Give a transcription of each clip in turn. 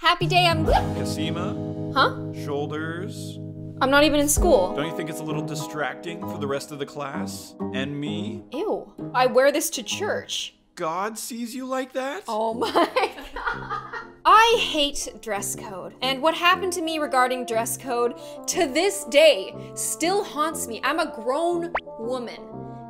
Happy day, I'm... Cassima? Huh? Shoulders? I'm not even in school. Don't you think it's a little distracting for the rest of the class? And me? Ew. I wear this to church. God sees you like that? Oh my god. I hate dress code. And what happened to me regarding dress code to this day still haunts me. I'm a grown woman.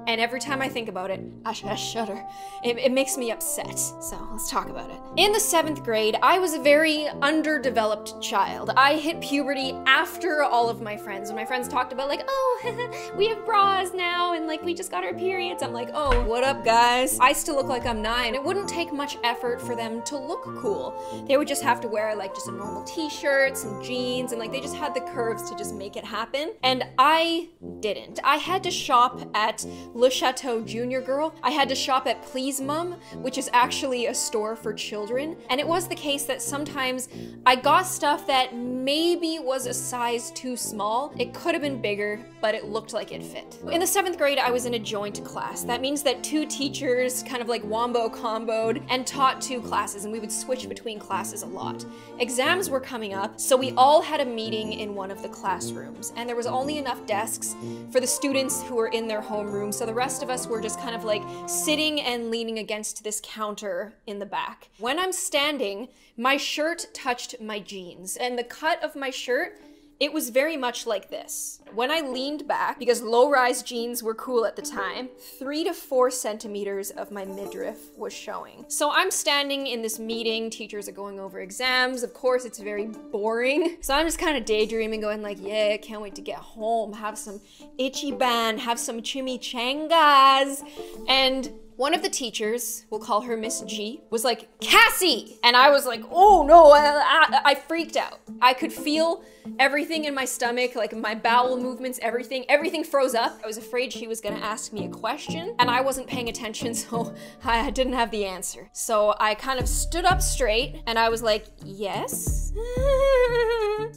And every time I think about it, I shudder. It makes me upset. So let's talk about it. In the 7th grade, I was a very underdeveloped child. I hit puberty after all of my friends. When my friends talked about like, oh, we have bras now and like we just got our periods. I'm like, oh, what up guys? I still look like I'm 9. It wouldn't take much effort for them to look cool. They would just have to wear like just a normal t-shirt, some jeans, and like they just had the curves to just make it happen. And I didn't. I had to shop at Le Chateau Junior Girl. I had to shop at Please Mum, which is actually a store for children. And it was the case that sometimes I got stuff that maybe was a size too small. It could have been bigger, but it looked like it fit. In the 7th grade, I was in a joint class. That means that 2 teachers kind of like wombo comboed and taught 2 classes, and we would switch between classes a lot. Exams were coming up, so we all had a meeting in one of the classrooms, and there was only enough desks for the students who were in their homeroom, so the rest of us were just kind of like sitting and leaning against this counter in the back. When I'm standing, my shirt touched my jeans, and the cut of my shirt, it was very much like this. When I leaned back, because low-rise jeans were cool at the time, 3 to 4 centimeters of my midriff was showing. So I'm standing in this meeting, teachers are going over exams, of course it's very boring. So I'm just kind of daydreaming, going like, yeah, I can't wait to get home, have some Ichiban, have some chimichangas, and one of the teachers, we'll call her Miss G, was like, Cassie! And I was like, oh no, I freaked out. I could feel everything in my stomach, like my bowel movements, everything froze up. I was afraid she was gonna ask me a question, and I wasn't paying attention, so I didn't have the answer. So I kind of stood up straight, and I was like, yes?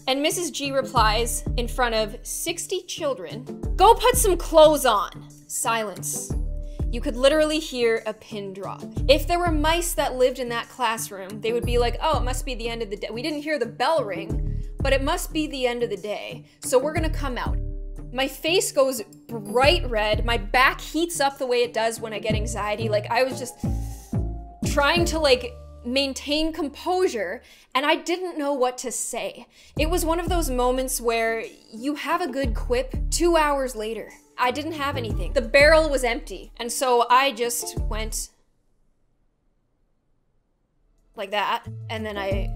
And Mrs. G replies in front of 60 children, go put some clothes on. Silence. You could literally hear a pin drop. If there were mice that lived in that classroom, they would be like, oh, it must be the end of the day. We didn't hear the bell ring, but it must be the end of the day. So we're gonna come out. My face goes bright red. My back heats up the way it does when I get anxiety. Like I was just trying to like maintain composure, and I didn't know what to say. It was one of those moments where you have a good quip 2 hours later. I didn't have anything. The barrel was empty. And so I just went like that. And then I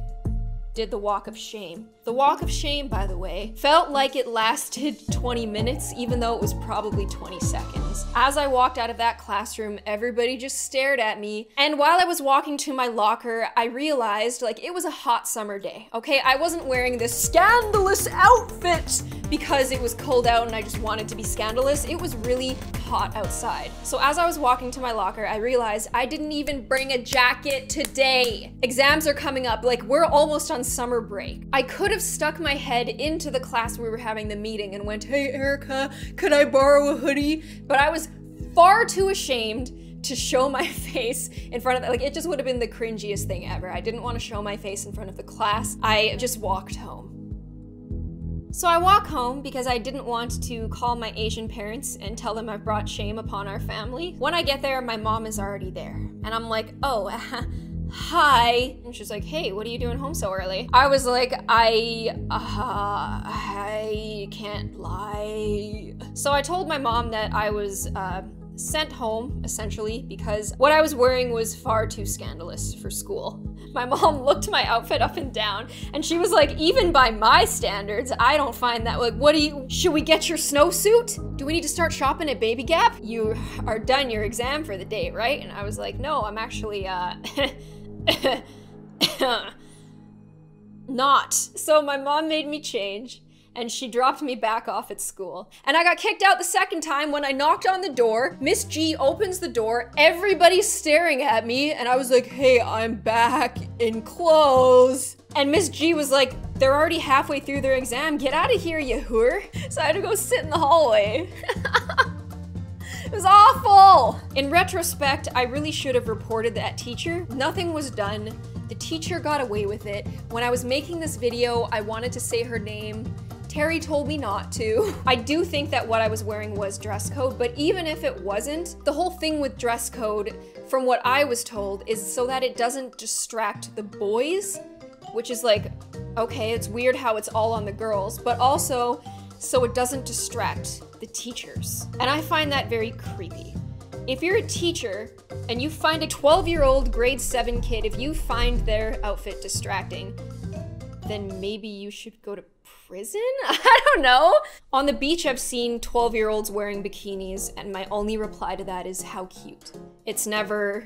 did the walk of shame. The walk of shame, by the way, felt like it lasted 20 minutes, even though it was probably 20 seconds. As I walked out of that classroom, everybody just stared at me. And while I was walking to my locker, I realized like it was a hot summer day, okay? I wasn't wearing this scandalous outfit because it was cold out and I just wanted to be scandalous. It was really hot outside. So as I was walking to my locker, I realized I didn't even bring a jacket today. Exams are coming up, like we're almost on summer break. I could have stuck my head into the class where we were having the meeting and went, hey Erica, could I borrow a hoodie? But I was far too ashamed to show my face in front of that. Like it just would have been the cringiest thing ever. I didn't want to show my face in front of the class. I just walked home. So I walk home because I didn't want to call my Asian parents and tell them I've brought shame upon our family. When I get there, my mom is already there. And I'm like, oh, hi. And she's like, hey, what are you doing home so early? I was like, I can't lie. So I told my mom that I was sent home, essentially, because what I was wearing was far too scandalous for school. My mom looked my outfit up and down, and she was like, even by my standards, I don't find that, like, should we get your snowsuit? Do we need to start shopping at Baby Gap? You are done your exam for the day, right? And I was like, no, I'm actually, not. So my mom made me change, and she dropped me back off at school. And I got kicked out the second time when I knocked on the door. Miss G opens the door, everybody's staring at me, and I was like, hey, I'm back in clothes. And Miss G was like, they're already halfway through their exam, get out of here, you whore. So I had to go sit in the hallway. It was awful! In retrospect, I really should have reported that teacher. Nothing was done The teacher got away with it. When I was making this video, I wanted to say her name. Terry told me not to. I do think that what I was wearing was dress code, but even if it wasn't, the whole thing with dress code, from what I was told, is so that it doesn't distract the boys, which is like, okay, it's weird how it's all on the girls, but also so it doesn't distract the teachers. And I find that very creepy. If you're a teacher and you find a 12-year-old grade 7 kid, if you find their outfit distracting, then maybe you should go to prison? I don't know. On the beach, I've seen 12-year-olds wearing bikinis, and my only reply to that is, how cute. It's never...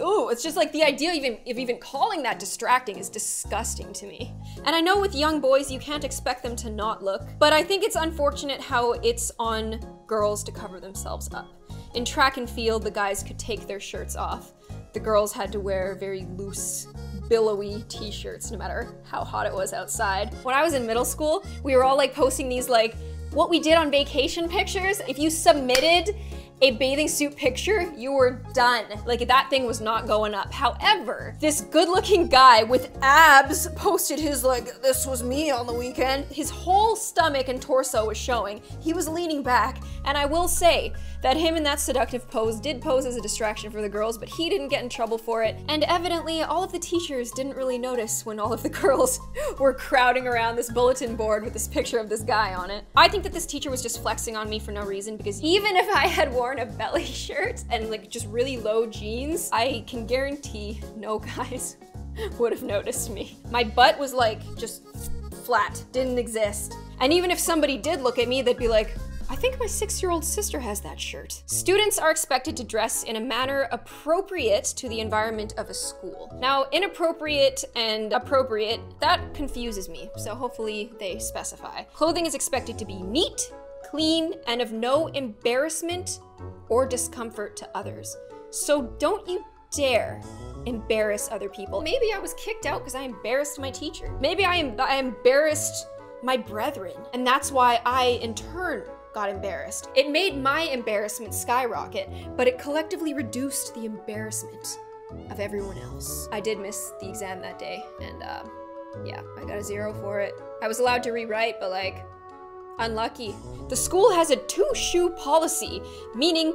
Ooh, it's just like the idea of even calling that distracting is disgusting to me. And I know with young boys, you can't expect them to not look, but I think it's unfortunate how it's on girls to cover themselves up. In track and field, the guys could take their shirts off. The girls had to wear very loose, billowy t-shirts no matter how hot it was outside. When I was in middle school, we were all like posting these like what we did on vacation pictures. If you submitted a bathing suit picture, you were done. Like, that thing was not going up. However, this good-looking guy with abs posted his like, this was me on the weekend. His whole stomach and torso was showing. He was leaning back, and I will say that him in that seductive pose did pose as a distraction for the girls, but he didn't get in trouble for it. And evidently, all of the teachers didn't really notice when all of the girls were crowding around this bulletin board with this picture of this guy on it. I think that this teacher was just flexing on me for no reason, because even if I had worn a belly shirt and like just really low jeans, I can guarantee no guys would have noticed me. My butt was like just flat, didn't exist. And even if somebody did look at me, they'd be like, I think my 6-year-old sister has that shirt. Students are expected to dress in a manner appropriate to the environment of a school. Now, inappropriate and appropriate, that confuses me, so hopefully they specify. Clothing is expected to be neat, clean, and of no embarrassment or discomfort to others. So don't you dare embarrass other people. Maybe I was kicked out because I embarrassed my teacher. Maybe I embarrassed my brethren, and that's why I, in turn, got embarrassed. It made my embarrassment skyrocket, but it collectively reduced the embarrassment of everyone else. I did miss the exam that day, and yeah, I got a 0 for it. I was allowed to rewrite, but like, unlucky. The school has a 2-shoe policy, meaning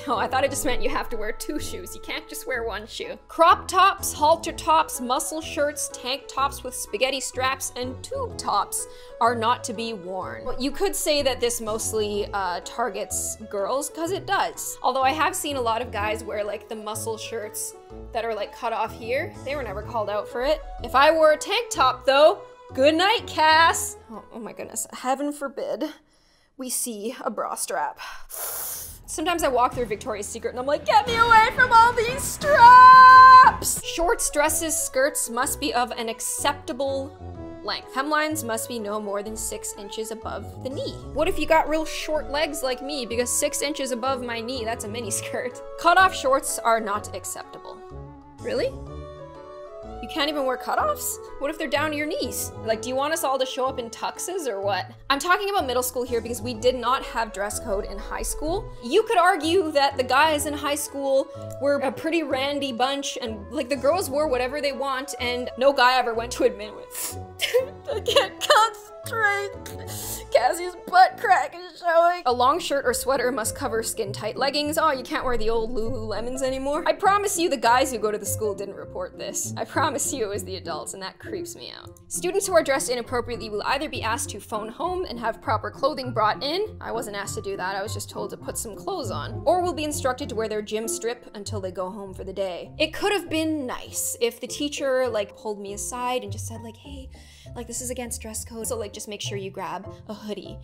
oh, I thought it just meant you have to wear 2 shoes. You can't just wear 1 shoe. Crop tops, halter tops, muscle shirts, tank tops with spaghetti straps, and tube tops are not to be worn. Well, you could say that this mostly targets girls, because it does. Although I have seen a lot of guys wear like the muscle shirts that are like cut off here. They were never called out for it. If I wore a tank top though, good night, Cass. Oh my goodness, heaven forbid we see a bra strap. Sometimes I walk through Victoria's Secret and I'm like, get me away from all these straps! Shorts, dresses, skirts must be of an acceptable length. Hemlines must be no more than 6 inches above the knee. What if you got real short legs like me? Because 6 inches above my knee, that's a mini skirt. Cut-off shorts are not acceptable. Really? You can't even wear cutoffs? What if they're down to your knees? Like, do you want us all to show up in tuxes or what? I'm talking about middle school here because we did not have dress code in high school. You could argue that the guys in high school were a pretty randy bunch and like the girls wore whatever they want and no guy ever went to admit it. I can't concentrate. Cassie's butt crack is showing. A long shirt or sweater must cover skin-tight leggings. Oh, you can't wear the old Lululemons anymore. I promise you the guys who go to the school didn't report this. I promise you it was the adults, and that creeps me out. Students who are dressed inappropriately will either be asked to phone home and have proper clothing brought in. I wasn't asked to do that, I was just told to put some clothes on. Or will be instructed to wear their gym strip until they go home for the day. It could have been nice if the teacher like pulled me aside and just said like, hey, like this is against dress code, so like just make sure you grab a hoodie.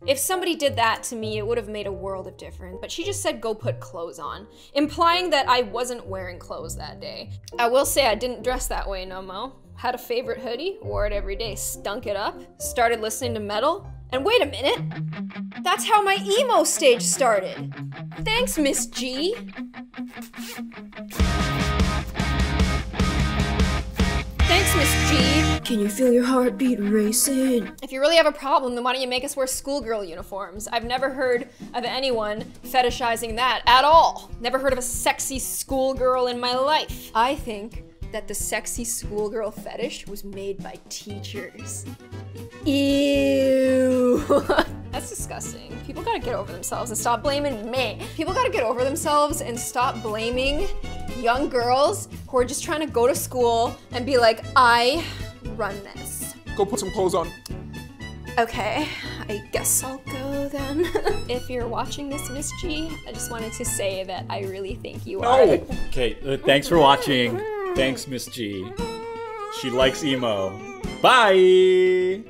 If somebody did that to me, it would have made a world of difference. But she just said go put clothes on, implying that I wasn't wearing clothes that day. I will say I didn't dress that way no mo. Had a favorite hoodie, wore it every day, stunk it up, started listening to metal, and wait a minute, that's how my emo stage started. Thanks, Miss G. Thanks, Miss G. Can you feel your heartbeat racing? If you really have a problem, then why don't you make us wear schoolgirl uniforms? I've never heard of anyone fetishizing that at all. Never heard of a sexy schoolgirl in my life. I think that the sexy schoolgirl fetish was made by teachers. Ew. That's disgusting. People gotta get over themselves and stop blaming me. People gotta get over themselves and stop blaming young girls who are just trying to go to school and be like, I run this. Go put some clothes on. Okay, I guess I'll go then. If you're watching this, Miss G, I just wanted to say that I really think you are. Okay, thanks for watching. Thanks, Miss G. She likes emo. Bye!